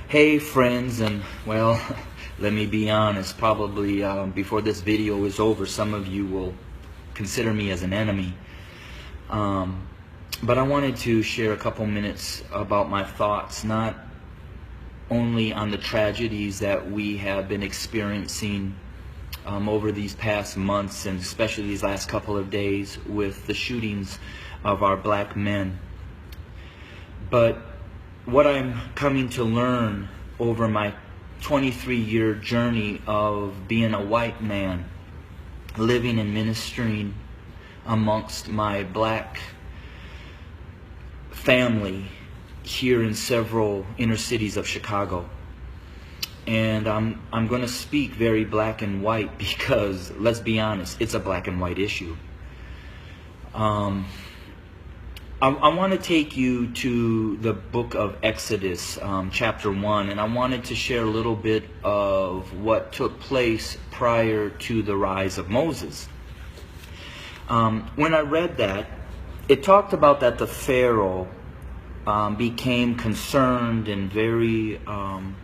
Hey friends, and well, let me be honest, probably before this video is over, some of you will consider me as an enemy. But I wanted to share a couple minutes about my thoughts, not only on the tragedies that we have been experiencing over these past months, and especially these last couple of days with the shootings of our black men, but what I'm coming to learn over my 23-year journey of being a white man, living and ministering amongst my black family here in several inner cities of Chicago. And I'm going to speak very black and white because, let's be honest, it's a black and white issue. I want to take you to the book of Exodus, chapter 1, and I wanted to share a little bit of what took place prior to the rise of Moses. When I read that, it talked about that the Pharaoh became concerned and very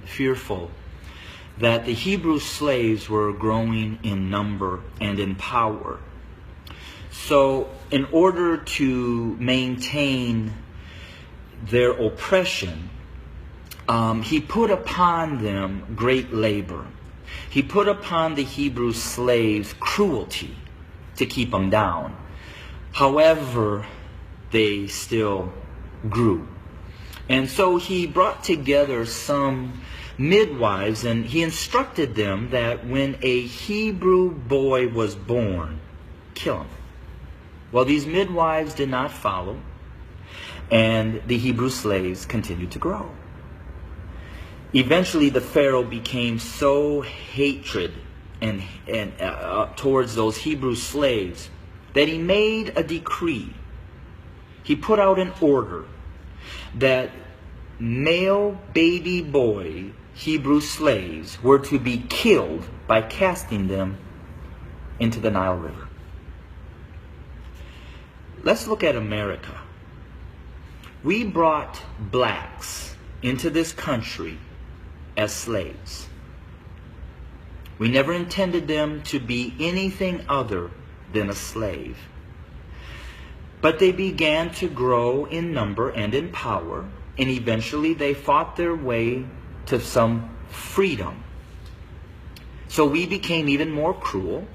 fearful that the Hebrew slaves were growing in number and in power. So in order to maintain their oppression, he put upon them great labor. He put upon the Hebrew slaves cruelty to keep them down. However, they still grew. And so he brought together some midwives, and he instructed them that when a Hebrew boy was born, kill him. Well, these midwives did not follow, and the Hebrew slaves continued to grow. Eventually, the Pharaoh became so hatred and towards those Hebrew slaves that he made a decree. He put out an order that male baby boy Hebrew slaves were to be killed by casting them into the Nile River. Let's look at America. We brought blacks into this country as slaves. We never intended them to be anything other than a slave. But they began to grow in number and in power, and eventually they fought their way to some freedom. So we became even more cruel.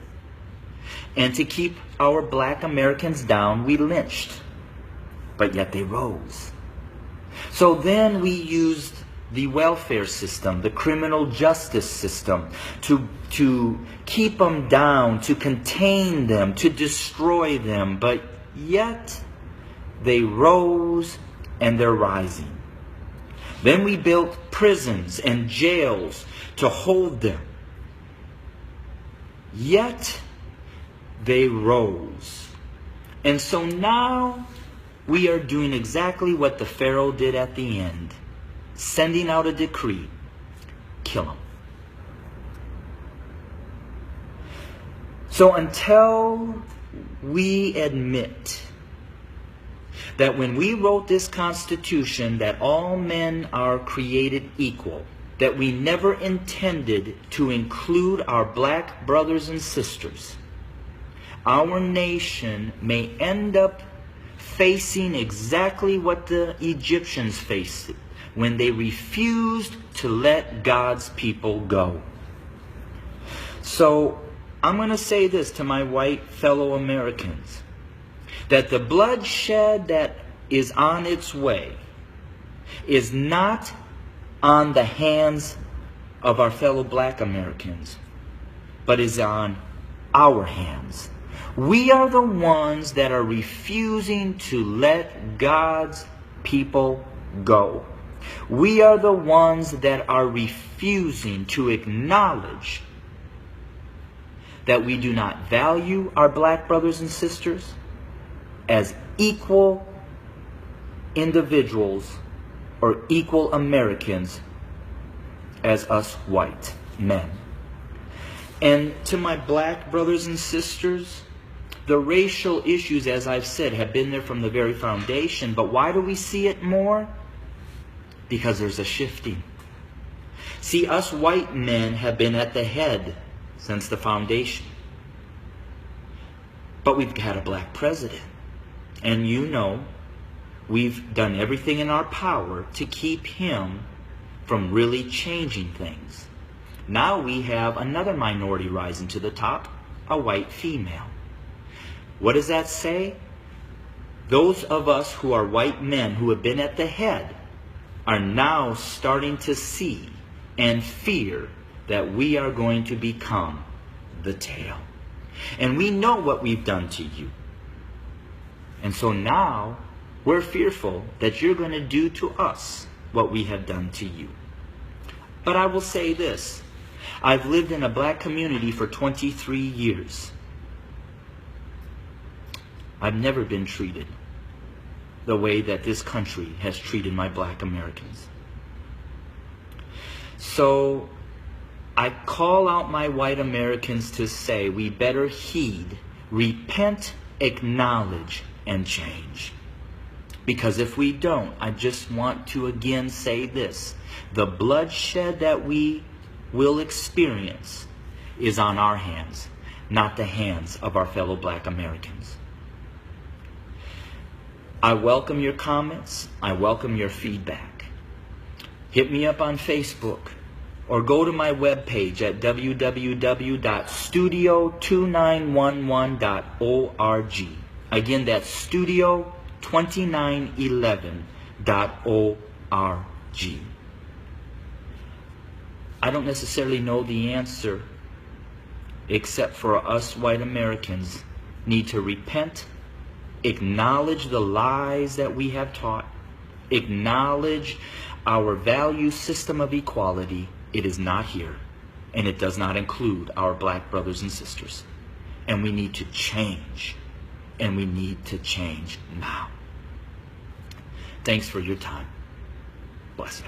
And to keep our black Americans down, we lynched. But yet they rose. So then we used the welfare system, the criminal justice system, to keep them down, to contain them, to destroy them. But yet they rose, and they're rising. Then we built prisons and jails to hold them. Yet they rose. And so now we are doing exactly what the Pharaoh did at the end, sending out a decree: kill them. So until we admit that when we wrote this Constitution that all men are created equal, that we never intended to include our black brothers and sisters, our nation may end up facing exactly what the Egyptians faced when they refused to let God's people go. So I'm going to say this to my white fellow Americans, that the bloodshed that is on its way is not on the hands of our fellow black Americans, but is on our hands. We are the ones that are refusing to let God's people go. We are the ones that are refusing to acknowledge that we do not value our black brothers and sisters as equal individuals or equal Americans as us white men. And to my black brothers and sisters, the racial issues, as I've said, have been there from the very foundation. But why do we see it more? Because there's a shifting. See, us white men have been at the head since the foundation. But we've had a black president. And you know, we've done everything in our power to keep him from really changing things. Now we have another minority rising to the top, a white female. What does that say? Those of us who are white men who have been at the head are now starting to see and fear that we are going to become the tail. And we know what we've done to you. And so now we're fearful that you're going to do to us what we have done to you. But I will say this. I've lived in a black community for 23 years. I've never been treated the way that this country has treated my black Americans. So I call out my white Americans to say we better heed, repent, acknowledge, and change. Because if we don't, I just want to again say this. The bloodshed that we will experience is on our hands, not the hands of our fellow black Americans. I welcome your comments. I welcome your feedback. Hit me up on Facebook or go to my webpage at www.studio2911.org. Again, that's studio2911.org. I don't necessarily know the answer, except for us white Americans need to repent, acknowledge the lies that we have taught, acknowledge our value system of equality. It is not here, and it does not include our black brothers and sisters. And we need to change, and we need to change now. Thanks for your time. Bless you.